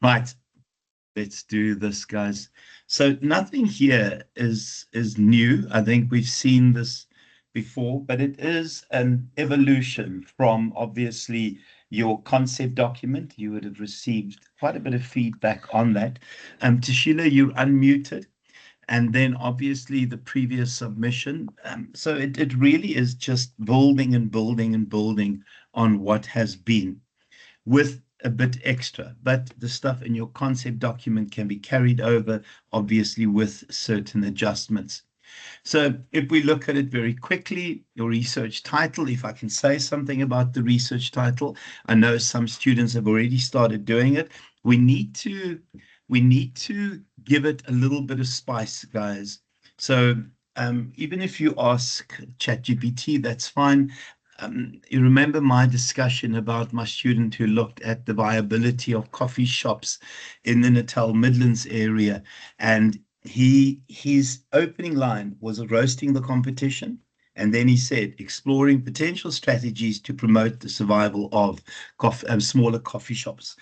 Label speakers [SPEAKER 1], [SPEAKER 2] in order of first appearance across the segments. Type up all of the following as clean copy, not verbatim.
[SPEAKER 1] Right. Let's do this, guys. So nothing here is new. I think we've seen this before, but it is an evolution from obviously your concept document. You would have received quite a bit of feedback on that. Tashila, you're unmuted. And then obviously the previous submission. So it really is just building and building and building on what has been, with a bit extra, but the stuff in your concept document can be carried over, obviously, with certain adjustments. So if we look at it very quickly, your research title, if I can say something about the research title, I know some students have already started doing it. We need to give it a little bit of spice, guys. So even if you ask ChatGPT, that's fine. You remember my discussion about my student who looked at the viability of coffee shops in the Natal Midlands area, and his opening line was roasting the competition, and then he said exploring potential strategies to promote the survival of smaller coffee shops.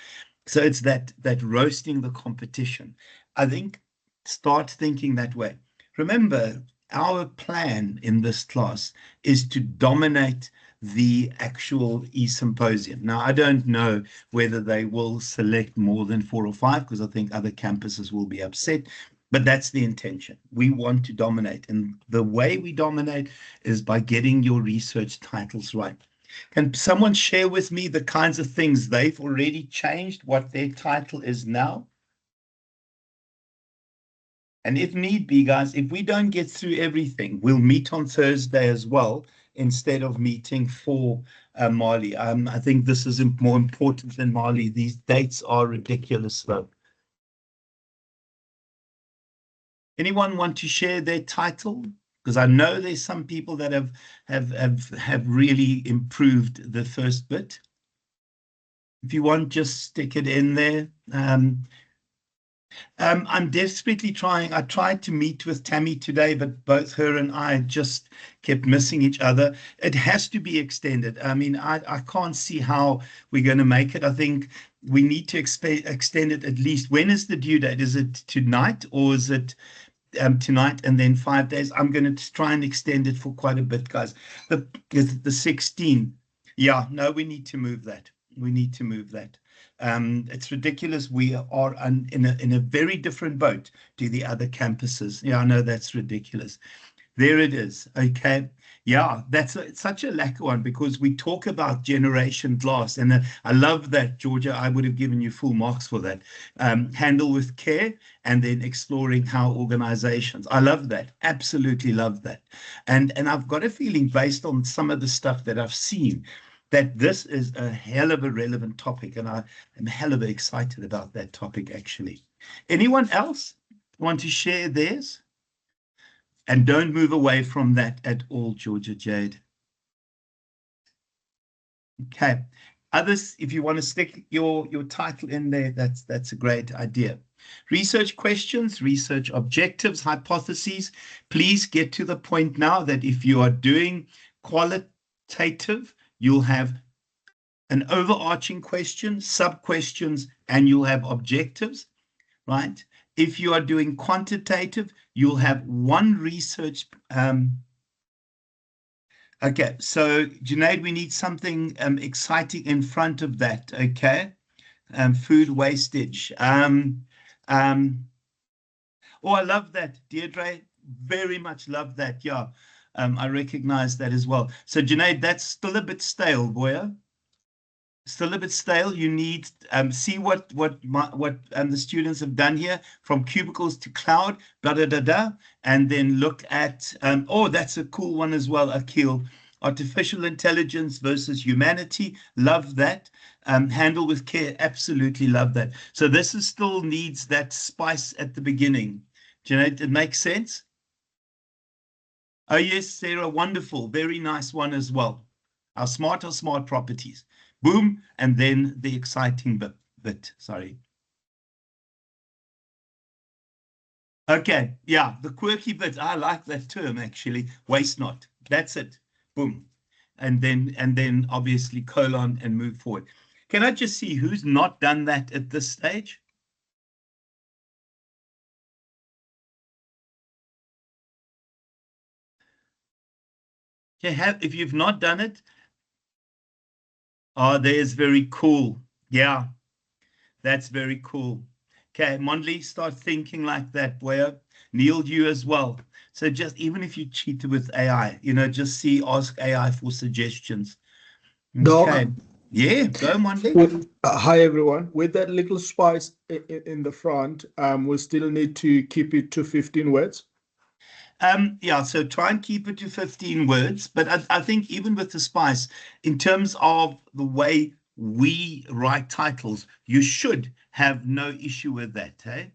[SPEAKER 1] So it's that roasting the competition. I think start thinking that way. Remember, our plan in this class is to dominate the actual e-symposium. Now, I don't know whether they will select more than 4 or 5, because I think other campuses will be upset, but that's the intention. We want to dominate. And the way we dominate is by getting your research titles right. Can someone share with me the kinds of things they've already changed, what their title is now? And if need be, guys, if we don't get through everything, we'll meet on Thursday as well, instead of meeting for Mali. I think this is more important than Mali. These dates are ridiculous, though. Anyone want to share their title? Because I know there's some people that have really improved the first bit. If you want, just stick it in there. I'm desperately trying. I tried to meet with Tammy today, but both her and I just kept missing each other. It has to be extended. I mean, I can't see how we're going to make it. I think we need to extend it at least. When is the due date? Is it tonight, or is it tonight and then 5 days? I'm going to try and extend it for quite a bit, guys. The 16th. Yeah, no, we need to move that. We need to move that. It's ridiculous. We are in a very different boat to the other campuses. Yeah, I know that's ridiculous. There it is. Okay. Yeah, it's such a lacquer one, because we talk about generation glass, and I love that, Georgia. I would have given you full marks for that. Handle with care, and then exploring how organizations. I love that. Absolutely love that. And I've got a feeling, based on some of the stuff that I've seen, that this is a hell of a relevant topic, and I am hell of a excited about that topic, actually. Anyone else want to share theirs? And don't move away from that at all, Georgia Jade. Okay. Others, if you want to stick your title in there, that's a great idea. Research questions, research objectives, hypotheses. Please get to the point now that if you are doing qualitative, you'll have an overarching question, sub-questions, and you'll have objectives, right? If you are doing quantitative, you'll have one research. Okay, so Junaid, we need something exciting in front of that, okay? Food wastage. Oh, I love that, Deirdre. Very much love that, yeah. I recognize that as well. So Junaid, that's still a bit stale, boy. Still a bit stale. You need see what the students have done here, from cubicles to cloud, and then look at oh, that's a cool one as well, Akil. Artificial intelligence versus humanity. Love that. Handle with care. Absolutely love that. So this is still needs that spice at the beginning. Do you know, it makes sense? Oh yes, Sarah, wonderful. Very nice one as well. Our smart properties. Boom, and then the exciting bit. Sorry. Okay, yeah, the quirky bit. I like that term, actually. Waste not. That's it. Boom. And then obviously colon and move forward. Can I just see who's not done that at this stage? Okay, if you've not done it, oh, there's very cool. Yeah, that's very cool. Okay, Mondley, start thinking like that, boy. Neil, you as well. So just even if you cheat with AI, just ask AI for suggestions.
[SPEAKER 2] Doc,
[SPEAKER 1] Okay. Yeah, go, Mondley.
[SPEAKER 2] hi everyone. With that little spice in the front, we still need to keep it to 15 words.
[SPEAKER 1] Yeah, so try and keep it to 15 words. But I think even with the spice, in terms of the way we write titles, you should have no issue with that, hey?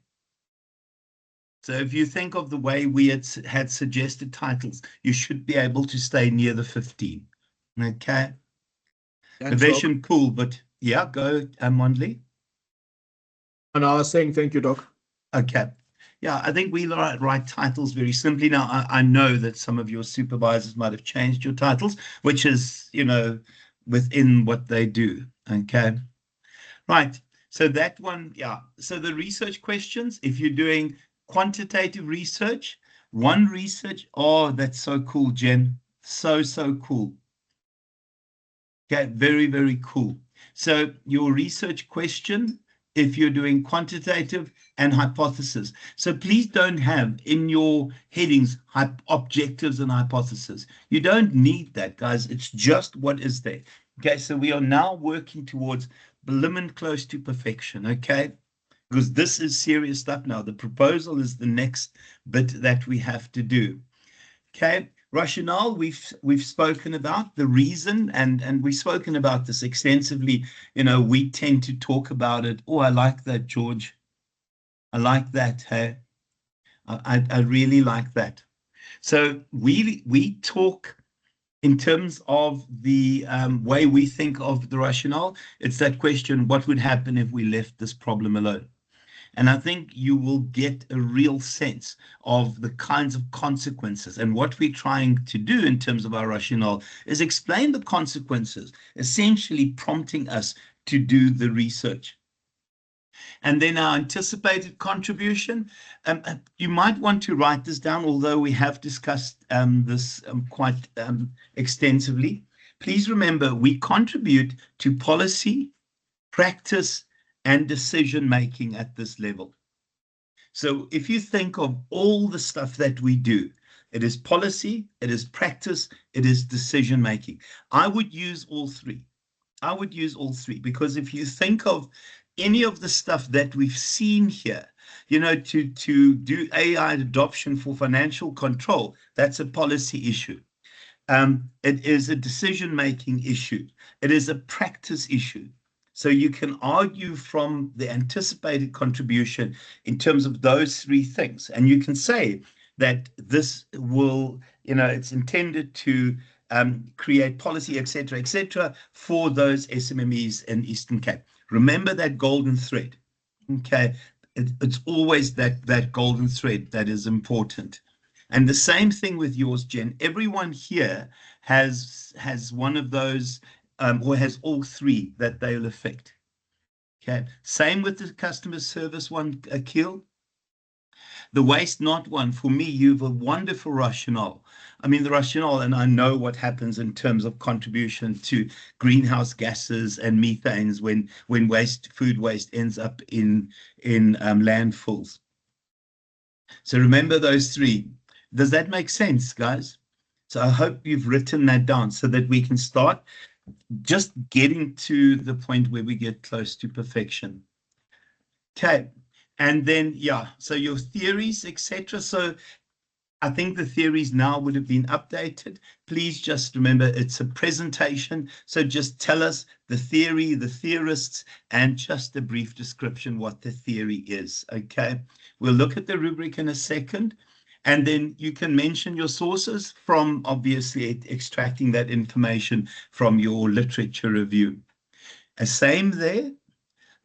[SPEAKER 1] So if you think of the way we had suggested titles, you should be able to stay near the 15. Okay.
[SPEAKER 2] Thanks, Doc.
[SPEAKER 1] Novation, cool, but yeah, go, Mondley.
[SPEAKER 2] And I was saying thank you, Doc.
[SPEAKER 1] Okay. Yeah, I think we write titles very simply. Now, I know that some of your supervisors might have changed your titles, which is, within what they do. Okay. Right. So that one, yeah. So the research questions, if you're doing quantitative research, one research, oh, that's so cool, Jen. So, so cool. Okay, very, very cool. So your research question, if you're doing quantitative and hypothesis. So please don't have in your headings objectives and hypothesis. You don't need that, guys. It's just what is there. Okay, so we are now working towards limit close to perfection, okay? Because this is serious stuff now. The proposal is the next bit that we have to do. Okay, rationale, we've spoken about the reason, and we've spoken about this extensively. We tend to talk about it. Oh, I like that, George. I like that. Hey, I really like that. So we talk in terms of the way we think of the rationale. It's that question: what would happen if we left this problem alone? And I think you will get a real sense of the kinds of consequences. And what we're trying to do in terms of our rationale is explain the consequences, essentially prompting us to do the research. And then our anticipated contribution. You might want to write this down, although we have discussed this quite extensively. Please remember, we contribute to policy, practice, and decision making at this level. So if you think of all the stuff that we do, it is policy, it is practice, it is decision making. I would use all three. I would use all three because if you think of any of the stuff that we've seen here, to do AI adoption for financial control, that's a policy issue. It is a decision-making issue. It is a practice issue. So you can argue from the anticipated contribution in terms of those three things. And you can say that this will, it's intended to create policy, et cetera, for those SMMEs in Eastern Cape. Remember that golden thread. Okay. It's always that golden thread that is important. And the same thing with yours, Jen. Everyone here has one of those, or has all three that they'll affect. Okay. Same with the customer service one, Akil. The waste not one. For me, you've a wonderful rationale. I mean, the rationale, and I know what happens in terms of contribution to greenhouse gases and methanes when food waste ends up in landfills. So remember those three. Does that make sense, guys? So I hope you've written that down so that we can start just getting to the point where we get close to perfection. Okay. And then, yeah, so your theories, etc. So I think the theories now would have been updated. Please just remember it's a presentation. So just tell us the theory, the theorists, and just a brief description what the theory is. Okay. We'll look at the rubric in a second. And then you can mention your sources from obviously extracting that information from your literature review. Same there.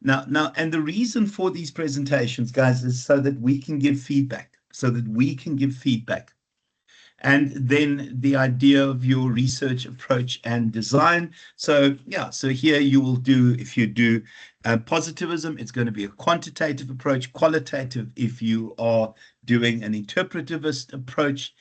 [SPEAKER 1] Now, and the reason for these presentations, guys, is so that we can give feedback, And then the idea of your research approach and design. So yeah, so here you will do, if you do positivism, it's going to be a quantitative approach, qualitative if you are doing an interpretivist approach.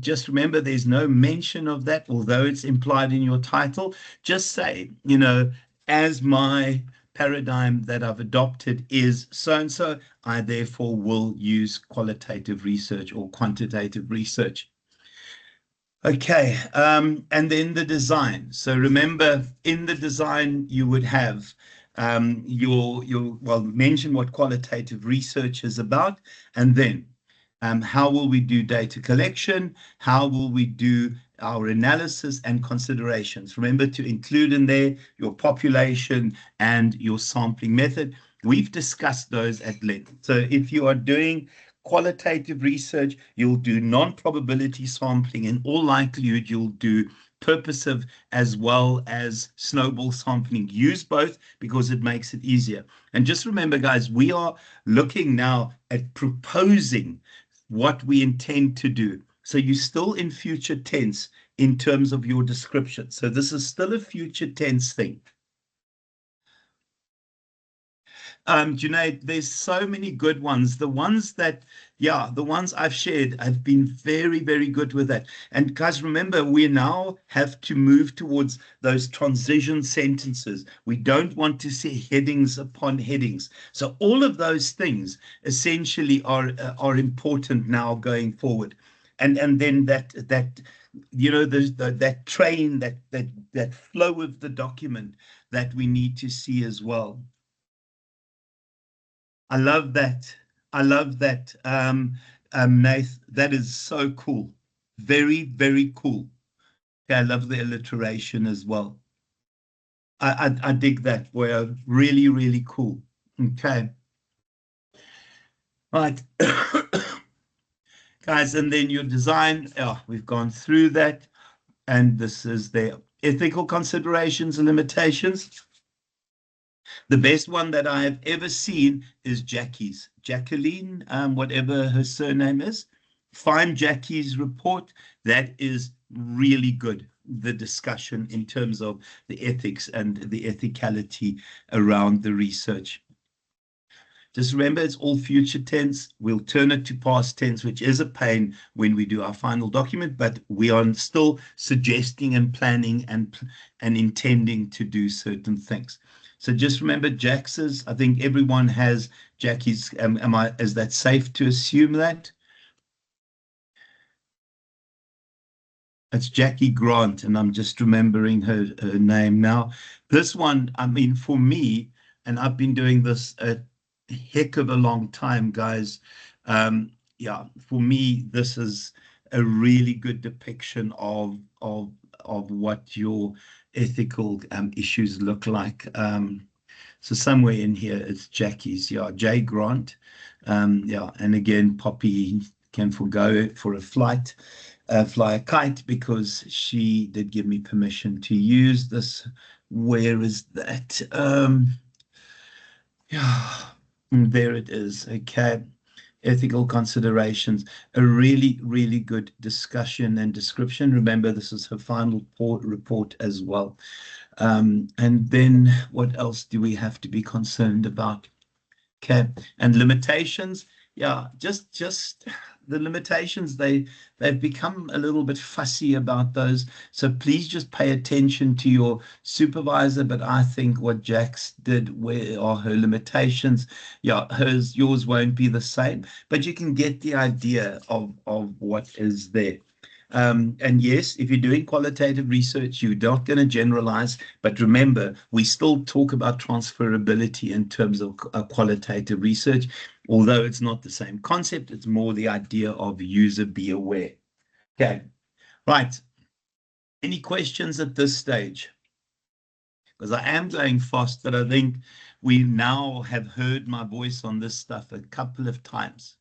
[SPEAKER 1] Just remember there's no mention of that, although it's implied in your title. Just say, you know, as my paradigm that I've adopted is so-and-so, I therefore will use qualitative research or quantitative research. Okay, and then the design. So remember, in the design, you would have well, mention what qualitative research is about, and then how will we do data collection? How will we do our analysis and considerations? Remember to include in there your population and your sampling method. We've discussed those at length. So if you are doing qualitative research, you'll do non-probability sampling. In all likelihood, you'll do purposive as well as snowball sampling. Use both because it makes it easier. And just remember, guys, we are looking now at proposing what we intend to do. So you're still in future tense in terms of your description. So this is still a future tense thing. Junaid, there's so many good ones. The ones that, yeah, the ones I've shared have been very, very good with that. And guys, remember, we now have to move towards those transition sentences. We don't want to see headings upon headings. So all of those things essentially are important now going forward. And then that you know, that train, that flow of the document that we need to see as well. I love that. I love that, Nath. That is so cool. Very, very cool. Okay, I love the alliteration as well. I dig that. We're really, really cool. Okay. Right. Guys, and then your design. Oh, we've gone through that. And this is the ethical considerations and limitations. The best one that I have ever seen is Jackie's. Jacqueline, whatever her surname is. Find Jackie's report. That is really good. The discussion in terms of the ethics and the ethicality around the research. Just remember, it's all future tense. We'll turn it to past tense, which is a pain when we do our final document, but we are still suggesting and planning and intending to do certain things. So just remember Jax's. I think everyone has Jackie's. Is that safe to assume that? It's Jackie Grant, and I'm just remembering her name now. This one, I mean, for me, and I've been doing this a heck of a long time, guys. Yeah, for me, this is a really good depiction of what your ethical issues look like. So somewhere in here, it's Jackie's. Yeah, J Grant. Yeah, and again, Poppy can forgo for a flight. Fly a kite because she did give me permission to use this. Where is that? Yeah, there it is. Okay. Ethical considerations, a really, really good discussion and description. Remember, this is her final report as well. And then what else do we have to be concerned about? Okay, and limitations. Yeah, just the limitations, they've become a little bit fussy about those. So please just pay attention to your supervisor. But I think what Jax did, where are her limitations? Yeah, yours won't be the same, but you can get the idea of what is there. And yes, if you're doing qualitative research, you're not going to generalize. But remember, we still talk about transferability in terms of qualitative research. Although it's not the same concept, it's more the idea of user be aware. Okay, right. Any questions at this stage? Because I am going fast, but I think we now have heard my voice on this stuff a couple of times.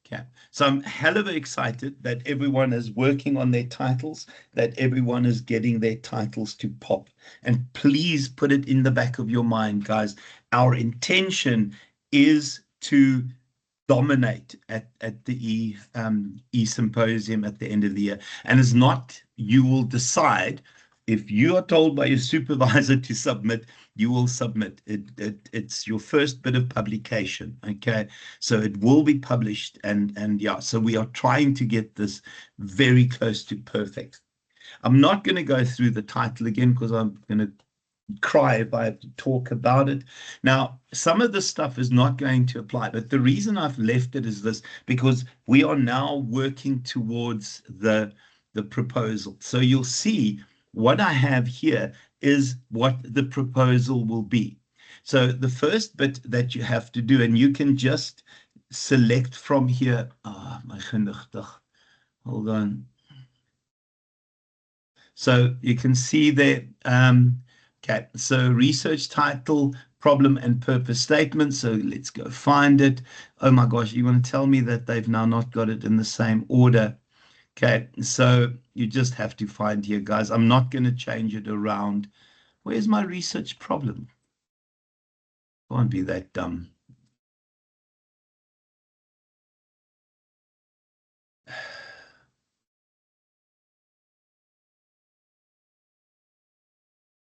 [SPEAKER 1] Okay, so I'm hell of excited that everyone is working on their titles, that everyone is getting their titles to pop. And please put it in the back of your mind, guys. Our intention is to dominate at the e-symposium at the end of the year. And it's not, you will decide. If you are told by your supervisor to submit, you will submit. It's your first bit of publication, okay? So it will be published, and yeah, so we are trying to get this very close to perfect. I'm not going to go through the title again because I'm going to cry if I have to talk about it. Now, some of this stuff is not going to apply, but the reason I've left it is this, because we are now working towards the proposal. So you'll see what I have here is what the proposal will be. So the first bit that you have to do, and you can just select from here. Hold on. So you can see there, okay, so research title, problem and purpose statement. So let's go find it. Oh my gosh, you want to tell me that they've now not got it in the same order? Okay, so you just have to find here, guys. I'm not going to change it around. Where's my research problem? Can't be that dumb.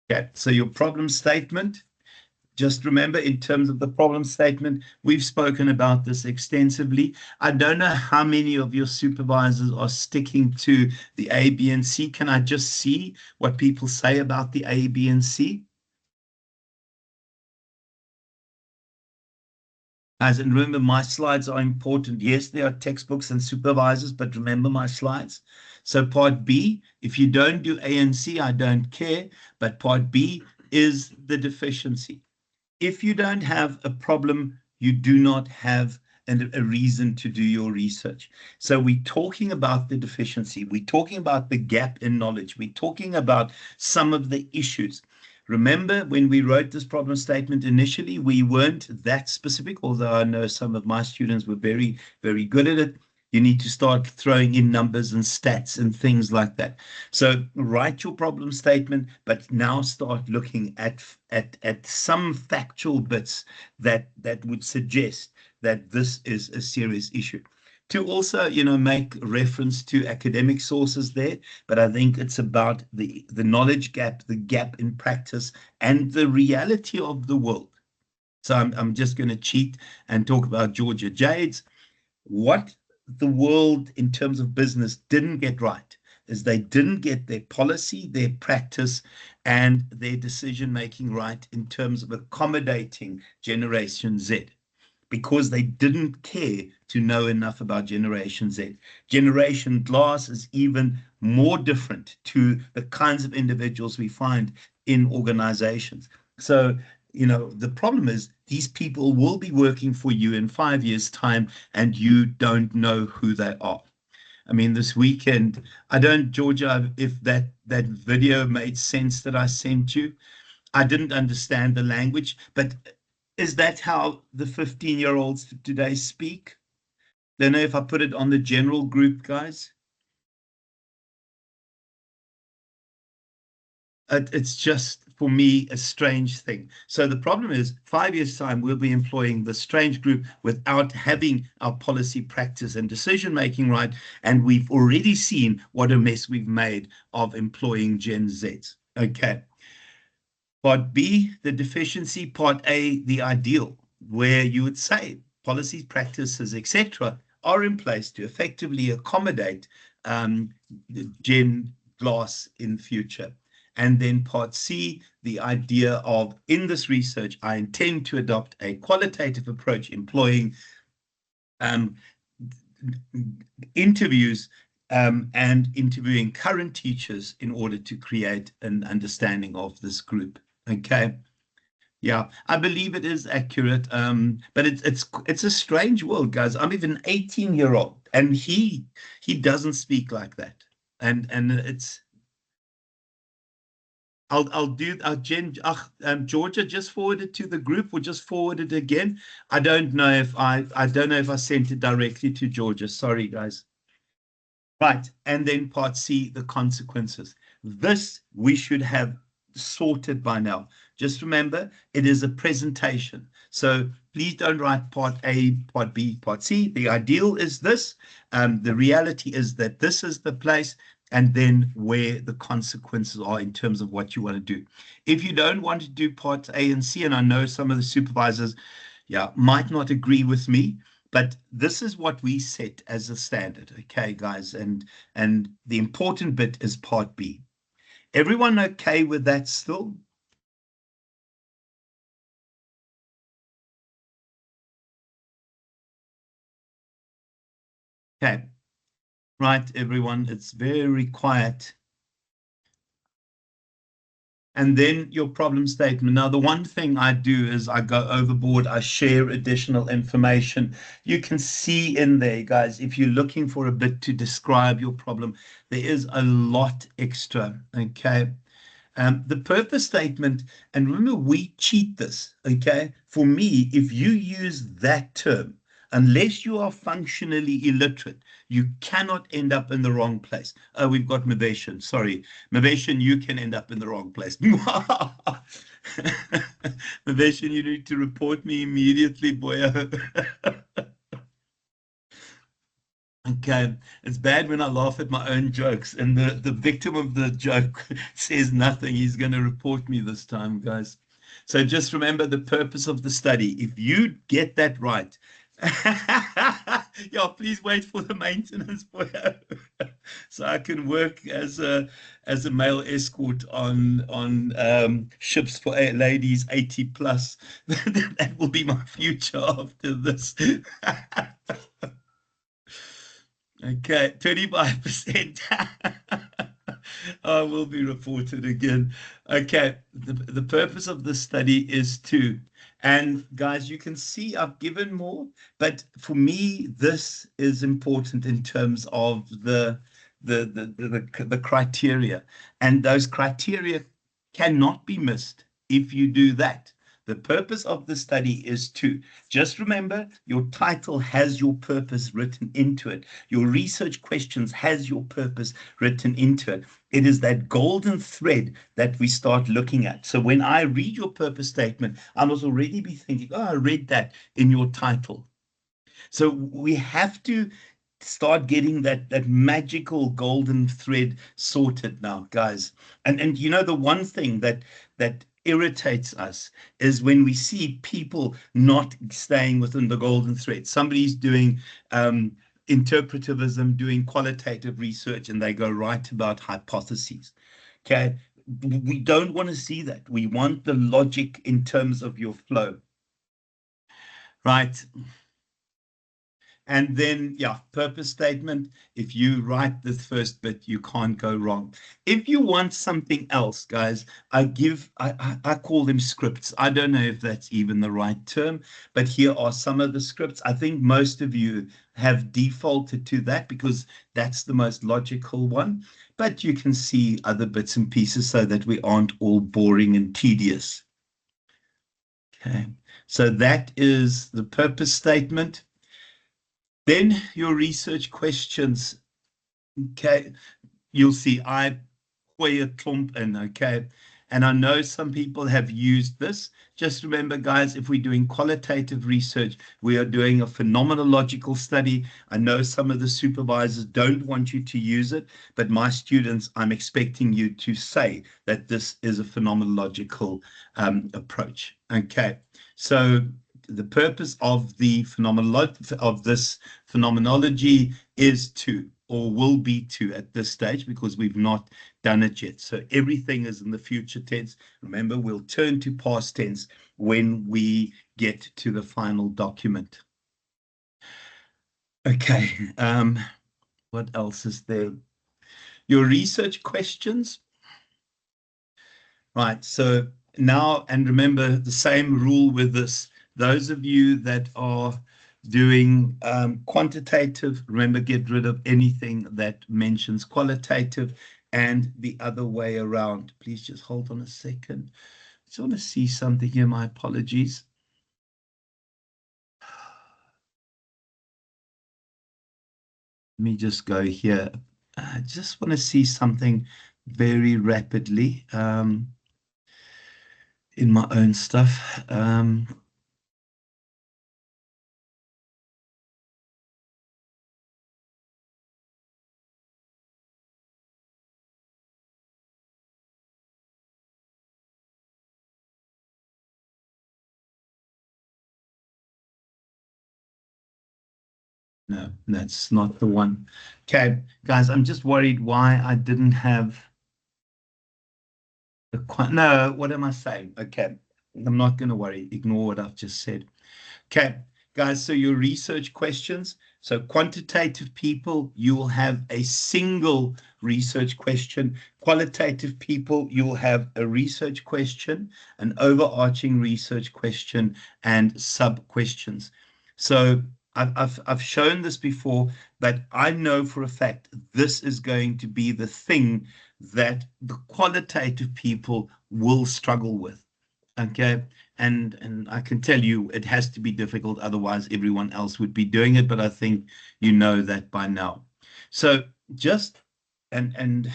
[SPEAKER 1] Okay, so your problem statement. Just remember, in terms of the problem statement, we've spoken about this extensively. I don't know how many of your supervisors are sticking to the A, B, and C. Can I just see what people say about the A, B, and C? Guys, and remember, my slides are important. Yes, there are textbooks and supervisors, but remember my slides. So part B, if you don't do A and C, I don't care, but part B is the deficiency. If you don't have a problem, you do not have a reason to do your research. So we're talking about the deficiency. We're talking about the gap in knowledge. We're talking about some of the issues. Remember, when we wrote this problem statement initially, we weren't that specific, although I know some of my students were very, very good at it. You need to start throwing in numbers and stats and things like that. So write your problem statement, but now start looking at some factual bits that would suggest that this is a serious issue. To also, make reference to academic sources there, but I think it's about the knowledge gap, the gap in practice, and the reality of the world. So I'm just going to cheat and talk about Georgia Jades. What the world in terms of business didn't get right is they didn't get their policy, their practice, and their decision-making right in terms of accommodating Generation Z, because they didn't care to know enough about Generation Z. Generation Glass is even more different to the kinds of individuals we find in organizations. So, the problem is these people will be working for you in 5 years' time, and you don't know who they are. I mean, this weekend, I don't, Georgia, if that video made sense that I sent you. I didn't understand the language, but is that how the 15-year-olds today speak? Don't know if I put it on the general group, guys. It's just, for me, a strange thing. So the problem is 5 years' time, we'll be employing the strange group without having our policy, practice, and decision-making right. And we've already seen what a mess we've made of employing Gen Zs. Okay. Part B, the deficiency. Part A, the ideal, where you would say policies, practices, etc., are in place to effectively accommodate Gen Glass in future. And then part C, the idea of, in this research, I intend to adopt a qualitative approach employing interviews and interviewing current teachers in order to create an understanding of this group. Okay. Yeah, I believe it is accurate. But it's a strange world, guys. I'm even 18-year-old, and he doesn't speak like that. And it's I'll do Georgia, just forward it to the group, or just forward it again. I don't know if I sent it directly to Georgia. Sorry, guys. Right, and then part C, the consequences. This we should have sorted by now. Just remember, it is a presentation. So please don't write part A, part B, part C. The ideal is this. The reality is that this is the place, and then where the consequences are in terms of what you want to do. If you don't want to do parts A and C, and I know some of the supervisors, yeah, might not agree with me, but this is what we set as a standard, okay, guys? And the important bit is part B. Everyone okay with that still? Okay, right, everyone, it's very quiet. And then your problem statement. Now, the one thing I do is I go overboard, I share additional information. You can see in there, guys, if you're looking for a bit to describe your problem, there is a lot extra, okay? The purpose statement, and remember, we cheat this, okay? For me, if you use that term, unless you are functionally illiterate, you cannot end up in the wrong place. Oh, we've got Mavation. Sorry, Mavation, you can end up in the wrong place. Mavation, you need to report me immediately, boy. Okay, it's bad when I laugh at my own jokes and the victim of the joke says nothing. He's going to report me this time, guys. So just remember the purpose of the study. If you get that right, yeah, please wait for the maintenance boy so I can work as a male escort on ships for ladies 80 plus. That will be my future after this. Okay, 25%. I will be reported again. Okay, the purpose of the study is to, and guys, you can see I've given more, but for me, this is important in terms of the criteria, and those criteria cannot be missed if you do that. The purpose of the study is to, just remember, your title has your purpose written into it. Your research questions has your purpose written into it. It is that golden thread that we start looking at. So when I read your purpose statement, I must already be thinking, oh, I read that in your title. So we have to start getting that magical golden thread sorted now, guys. And you know, the one thing that irritates us is when we see people not staying within the golden thread. Somebody's doing interpretivism, doing qualitative research, and they go right about hypotheses. Okay, we don't want to see that. We want the logic in terms of your flow, right? And then, yeah, purpose statement. If you write this first bit, you can't go wrong. If you want something else, guys, I call them scripts. I don't know if that's even the right term, but here are some of the scripts. I think most of you have defaulted to that because that's the most logical one. But you can see other bits and pieces so that we aren't all boring and tedious. Okay, so that is the purpose statement. Then your research questions, okay, you'll see I play a clump in, okay? And I know some people have used this. Just remember, guys, if we're doing qualitative research, we are doing a phenomenological study. I know some of the supervisors don't want you to use it, but my students, I'm expecting you to say that this is a phenomenological approach, okay? So the purpose of the phenomenology is to, or will be to at this stage, because we've not done it yet. So everything is in the future tense. Remember, we'll turn to past tense when we get to the final document. Okay, what else is there? Your research questions. Right, so now, and remember the same rule with this. Those of you that are doing quantitative, remember, get rid of anything that mentions qualitative, and the other way around. Please just hold on a second. I just want to see something here. My apologies. Let me just go here. I just want to see something very rapidly. in my own stuff. No, that's not the one. Okay, guys, I'm just worried why I didn't have the no, what am I saying? Okay, I'm not going to worry. Ignore what I've just said. Okay, guys, so your research questions. So quantitative people, you will have a single research question. Qualitative people, you will have a research question, an overarching research question, and sub-questions. So I've shown this before, but I know for a fact this is going to be the thing that the qualitative people will struggle with. Okay, and I can tell you it has to be difficult, otherwise everyone else would be doing it, but I think you know that by now. So just and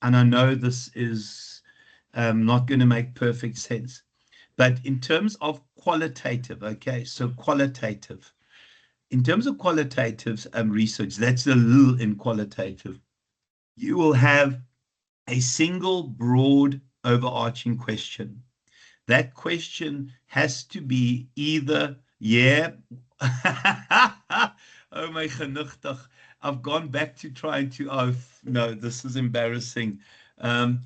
[SPEAKER 1] I know this is not going to make perfect sense, but in terms of qualitative, okay, so qualitative, in terms of qualitative research, that's a little in qualitative. You will have a single broad overarching question. That question has to be either, yeah. Oh my genoegdig. I've gone back to trying to, oh no, this is embarrassing. I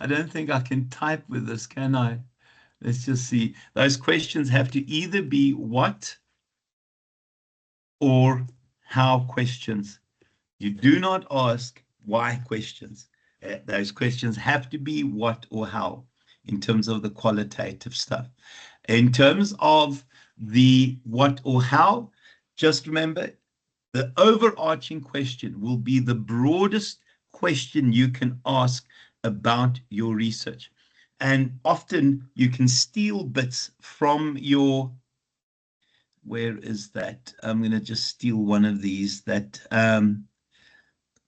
[SPEAKER 1] don't think I can type with this, can I? Let's just see. Those questions have to either be what or how questions. You do not ask why questions. Those questions have to be what or how in terms of the qualitative stuff. In terms of the what or how, just remember the overarching question will be the broadest question you can ask about your research. And often you can steal bits from your, where is that? I'm going to just steal one of these that,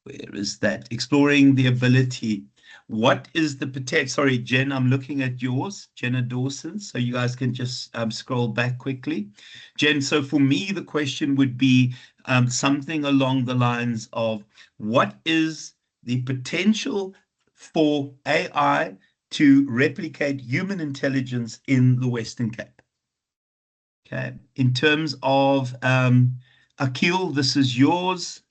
[SPEAKER 1] where is that? Exploring the ability. What is the potential? Sorry, Jen, I'm looking at yours, Jenna Dawson. So you guys can just scroll back quickly. Jen, so for me, the question would be something along the lines of what is the potential for AI to replicate human intelligence in the Western Cape? Okay. In terms of Akil, this is yours.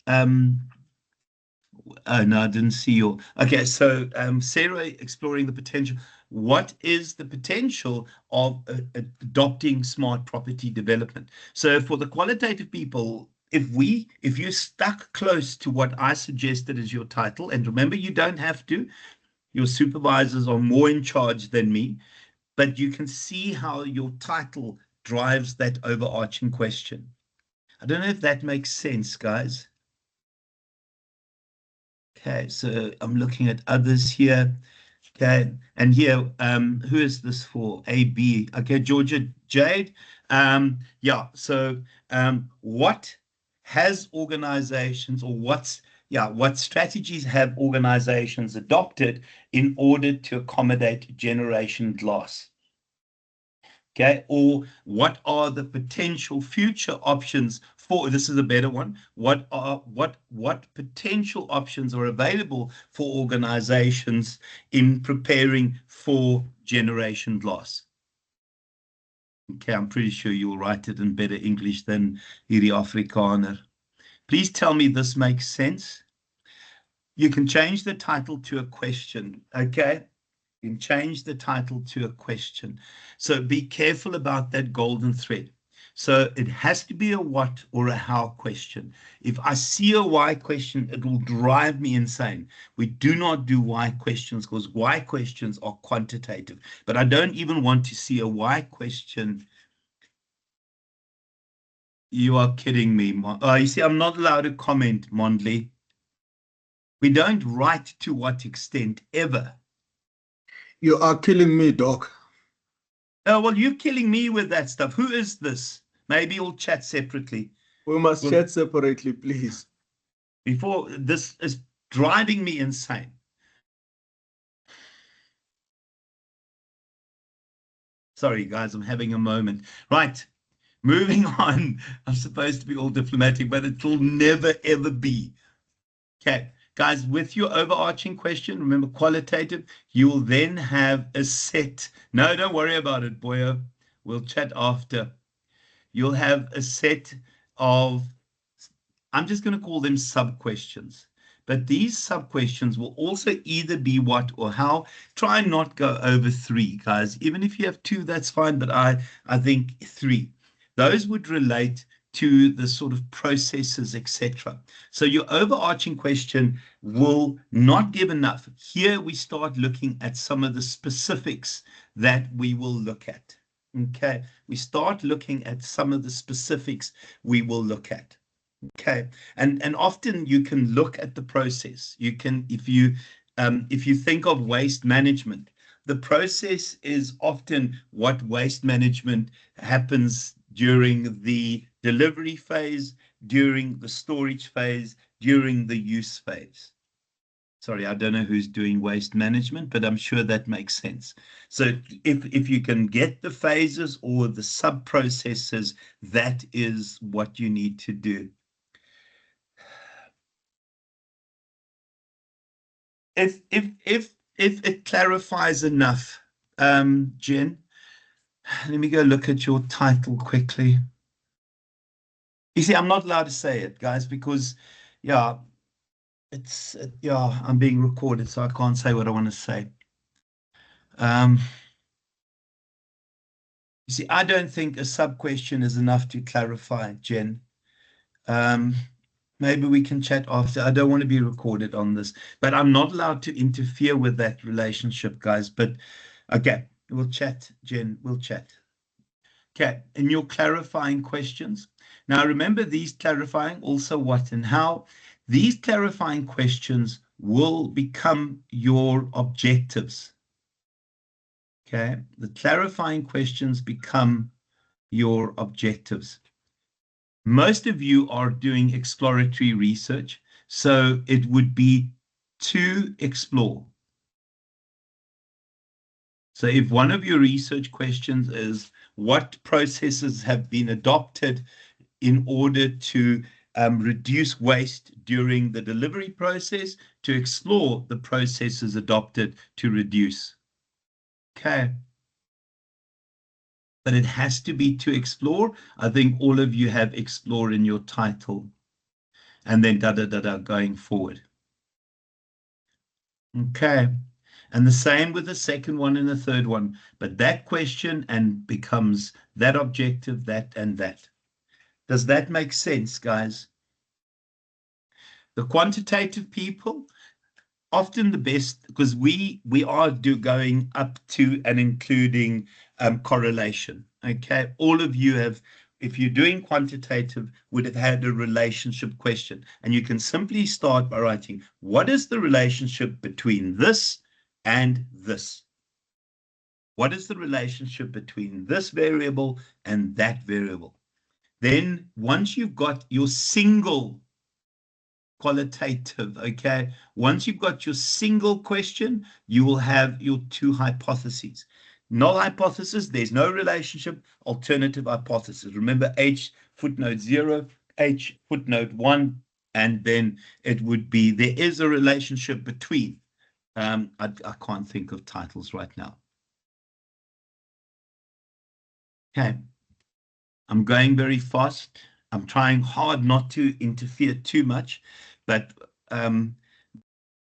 [SPEAKER 1] Oh, no, I didn't see your. Okay, so Sarah, exploring the potential. What is the potential of adopting smart property development? So for the qualitative people, if you're stuck close to what I suggested as your title, and remember, you don't have to. Your supervisors are more in charge than me, but you can see how your title drives that overarching question. I don't know if that makes sense, guys. Okay, so I'm looking at others here. Okay, and here, who is this for? AB. Okay, Georgia Jade. Yeah, so what has organizations or what strategies have organizations adopted in order to accommodate generation loss? Okay, or what are the potential future options for, this is a better one, what potential options are available for organizations in preparing for generation loss? Okay, I'm pretty sure you'll write it in better English than hierdie Afrikaner. Please tell me this makes sense. You can change the title to a question, okay? You can change the title to a question. So be careful about that golden thread. So it has to be a what or a how question. If I see a why question, it will drive me insane. We do not do why questions because why questions are quantitative. But I don't even want to see a why question. You are kidding me. You see, I'm not allowed to comment, Mondley. We don't write to what extent ever.
[SPEAKER 2] You are killing me, Doc.
[SPEAKER 1] Oh, well, you're killing me with that stuff. Who is this? Maybe we'll chat separately.
[SPEAKER 2] We must
[SPEAKER 1] Well,
[SPEAKER 2] chat separately, please.
[SPEAKER 1] before this is driving me insane. Sorry, guys, I'm having a moment. Right, moving on. I'm supposed to be all diplomatic, but it will never, ever be. Okay, guys, with your overarching question, remember qualitative, you will then have a set. No, don't worry about it, boyo. We'll chat after. You'll have a set of, I'm just going to call them sub-questions. But these sub-questions will also either be what or how. Try and not go over 3, guys. Even if you have 2, that's fine, but I think 3. Those would relate to the sort of processes, etc. So your overarching question will not give enough. Here we start looking at some of the specifics that we will look at. Okay, we start looking at some of the specifics we will look at. Okay, and often you can look at the process. You can, if you think of waste management, the process is often what waste management happens during the delivery phase, during the storage phase, during the use phase. Sorry, I don't know who's doing waste management, but I'm sure that makes sense. So if you can get the phases or the sub-processes, that is what you need to do. If it clarifies enough, Jen, let me go look at your title quickly. You see, I'm not allowed to say it, guys, because yeah, I'm being recorded, so I can't say what I want to say. You see, I don't think a sub-question is enough to clarify, Jen. Maybe we can chat after. I don't want to be recorded on this, but I'm not allowed to interfere with that relationship, guys. But okay, we'll chat, Jen. We'll chat. Okay, and your clarifying questions. Now, remember these clarifying also what and how. These clarifying questions will become your objectives. Okay, the clarifying questions become your objectives. Most of you are doing exploratory research, so it would be to explore. So if one of your research questions is what processes have been adopted in order to reduce waste during the delivery process, to explore the processes adopted to reduce. Okay. But it has to be to explore. I think all of you have explore in your title. And then going forward. Okay. And the same with the second one and the third one. But that question and becomes that objective, that and that. Does that make sense, guys? The quantitative people, often the best, because we are going up to and including correlation. Okay, all of you have, if you're doing quantitative, would have had a relationship question, and you can simply start by writing, what is the relationship between this and this? What is the relationship between this variable and that variable? Then once you've got your single qualitative, okay, once you've got your single question, you will have your 2 hypotheses. Null hypothesis, there's no relationship. Alternative hypothesis, remember H footnote 0, H footnote 1, and then it would be there is a relationship between. I can't think of titles right now. Okay, I'm going very fast. I'm trying hard not to interfere too much, but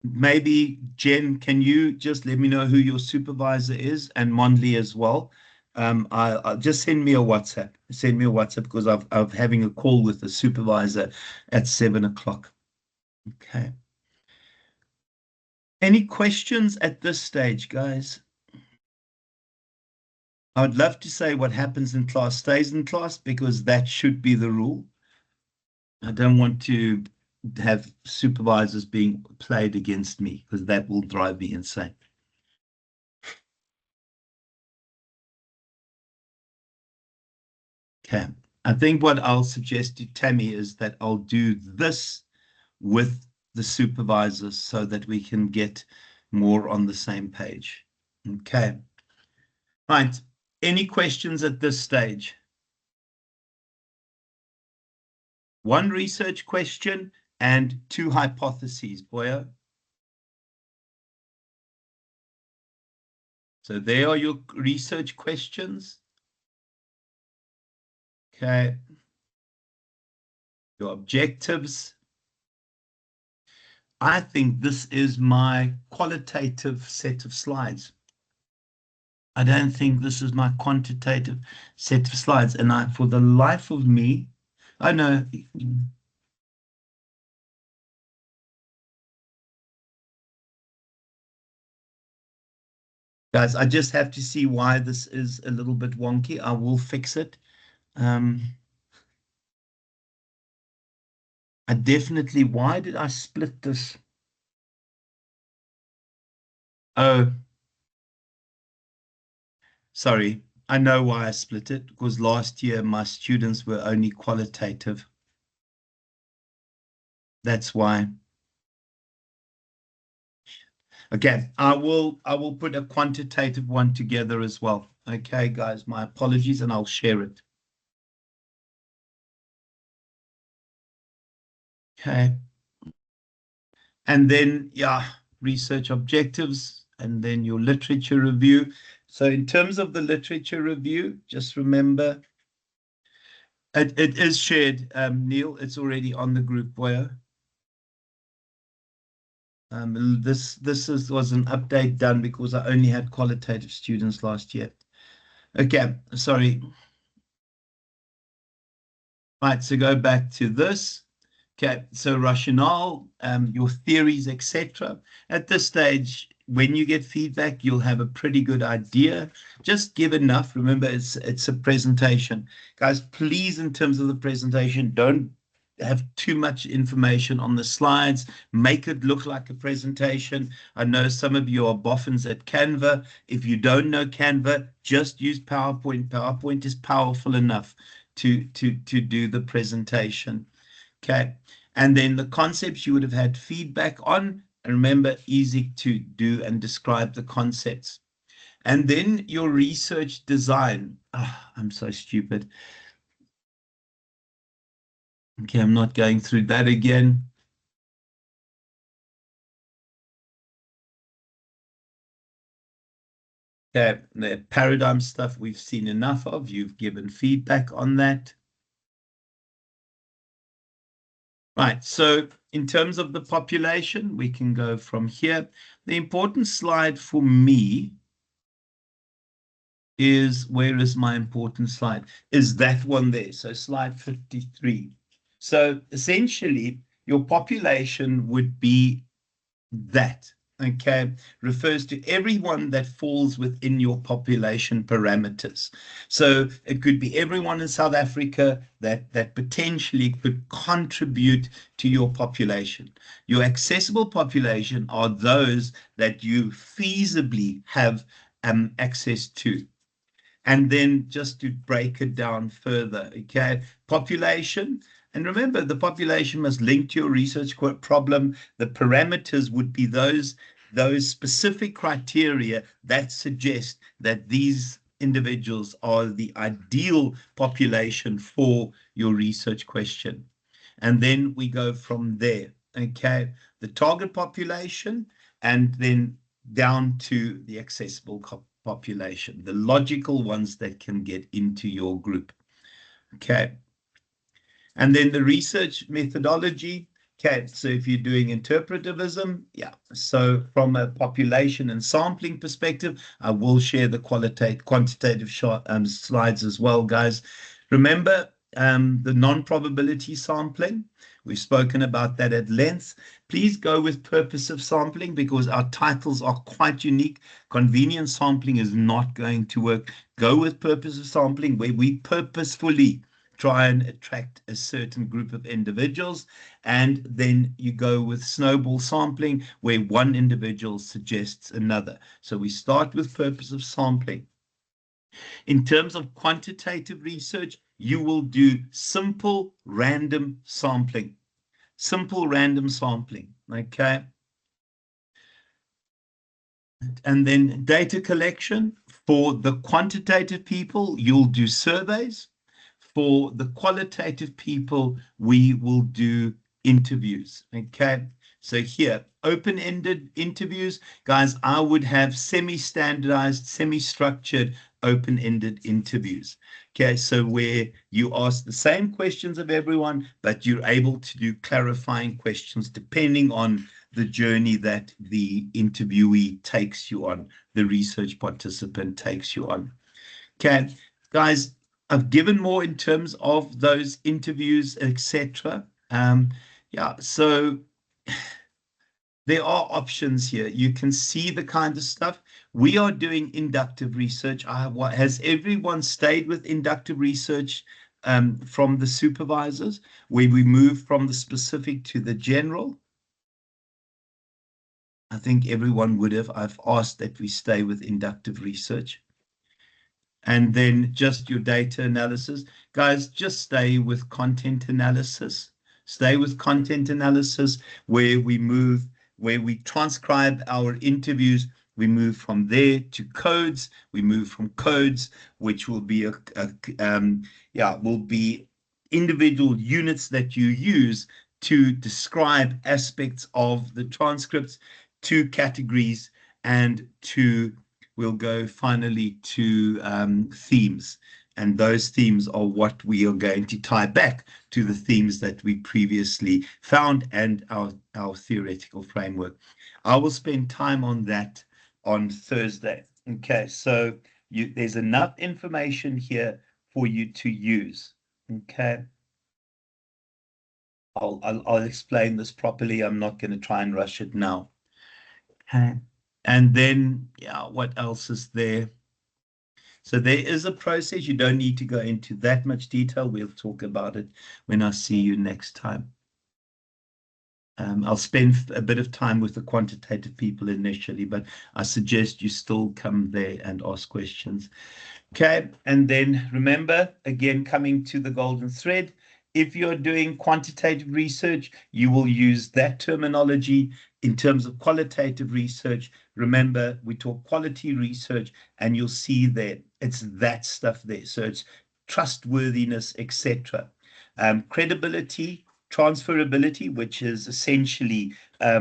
[SPEAKER 1] maybe, Jen, can you just let me know who your supervisor is, and Mondley as well? I'll just send me a WhatsApp. Send me a WhatsApp because I'm having a call with the supervisor at 7 o'clock. Okay. Any questions at this stage, guys? I would love to say what happens in class stays in class because that should be the rule. I don't want to have supervisors being played against me because that will drive me insane. Okay. I think what I'll suggest to Tammy is that I'll do this with the supervisors so that we can get more on the same page. Okay. Right. Any questions at this stage? One research question and two hypotheses, Boya. So there are your research questions. Okay. Your objectives. I think this is my qualitative set of slides. I don't think this is my quantitative set of slides. And for the life of me, I know. Guys, I just have to see why this is a little bit wonky. I will fix it. I definitely, why did I split this? Oh, sorry. I know why I split it, because last year my students were only qualitative. That's why. Okay, I will put a quantitative one together as well. Okay, guys, my apologies, and I'll share it. Okay. And then, yeah, research objectives, and then your literature review. So in terms of the literature review, just remember, it is shared, Neil. It's already on the group, Boya. This was an update done because I only had qualitative students last year. Okay, sorry. Right, so go back to this. Okay, so rationale, your theories, etc. At this stage, when you get feedback, you'll have a pretty good idea. Just give enough. Remember, it's a presentation. Guys, please, in terms of the presentation, don't have too much information on the slides. Make it look like a presentation. I know some of you are boffins at Canva. If you don't know Canva, just use PowerPoint. PowerPoint is powerful enough to do the presentation. Okay. And then the concepts you would have had feedback on. And remember, easy to do and describe the concepts. And then your research design. Oh, I'm so stupid. Okay, I'm not going through that again. Okay, the paradigm stuff we've seen enough of. You've given feedback on that. Right, so in terms of the population, we can go from here. The important slide for me is, where is my important slide? Is that one there. So slide 53. So essentially, your population would be that, okay, refers to everyone that falls within your population parameters. So it could be everyone in South Africa that potentially could contribute to your population. Your accessible population are those that you feasibly have access to. And then just to break it down further, okay, population. And remember, the population must link to your research problem. The parameters would be those specific criteria that suggest that these individuals are the ideal population for your research question. And then we go from there, okay, the target population, and then down to the accessible population, the logical ones that can get into your group. Okay. And then the research methodology. Okay, so if you're doing interpretivism, yeah. So from a population and sampling perspective, I will share the quantitative slides as well, guys. Remember the non-probability sampling. We've spoken about that at length. Please go with purposive sampling because our titles are quite unique. Convenience sampling is not going to work. Go with purposive sampling where we purposefully try and attract a certain group of individuals. And then you go with snowball sampling where one individual suggests another. So we start with purposive sampling. In terms of quantitative research, you will do simple random sampling. Simple random sampling, okay? And then data collection For the quantitative people, you'll do surveys. For the qualitative people, we will do interviews. Okay. So here, open-ended interviews, guys, I would have semi-standardized, semi-structured, open-ended interviews. Okay, so where you ask the same questions of everyone, but you're able to do clarifying questions depending on the journey that the interviewee takes you on, the research participant takes you on. Okay, guys, I've given more in terms of those interviews, etc. Yeah, so there are options here. You can see the kind of stuff. We are doing inductive research. Has everyone stayed with inductive research from the supervisors, where we move from the specific to the general? I think everyone would have. I've asked that we stay with inductive research. And then just your data analysis. Guys, just stay with content analysis. Stay with content analysis where we transcribe our interviews. We move from there to codes. We move from codes, which will be will be individual units that you use to describe aspects of the transcripts, to categories, and we'll go finally to themes. And those themes are what we are going to tie back to the themes that we previously found and our theoretical framework. I will spend time on that on Thursday. Okay, so there's enough information here for you to use. Okay. I'll explain this properly. I'm not going to try and rush it now. Okay. And then, yeah, what else is there? So there is a process. You don't need to go into that much detail. We'll talk about it when I see you next time. I'll spend a bit of time with the quantitative people initially, but I suggest you still come there and ask questions. Okay, and then remember, again, coming to the golden thread, if you're doing quantitative research, you will use that terminology. In terms of qualitative research, remember, we talk quality research, and you'll see there, it's that stuff there. So it's trustworthiness, etc. Credibility, transferability, which is essentially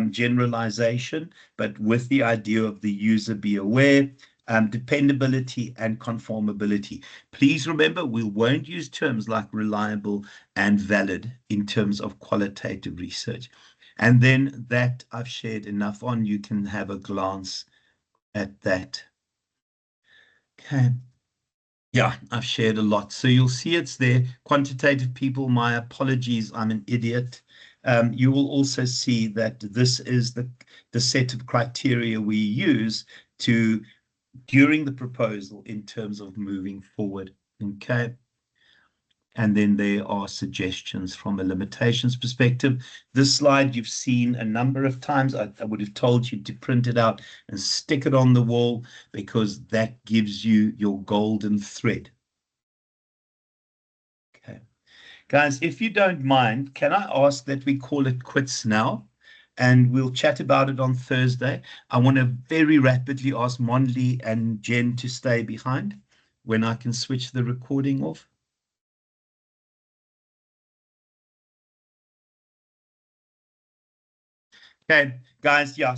[SPEAKER 1] generalization, but with the idea of the user be aware, dependability and conformability. Please remember, we won't use terms like reliable and valid in terms of qualitative research. And then that I've shared enough on, you can have a glance at that. Okay. Yeah, I've shared a lot. So you'll see it's there. Quantitative people, my apologies, I'm an idiot. You will also see that this is the set of criteria we use during the proposal in terms of moving forward. Okay. And then there are suggestions from a limitations perspective. This slide you've seen a number of times. I would have told you to print it out and stick it on the wall because that gives you your golden thread. Okay. Guys, if you don't mind, can I ask that we call it quits now? And we'll chat about it on Thursday. I want to very rapidly ask Monley and Jen to stay behind when I can switch the recording off. Okay, guys, yeah.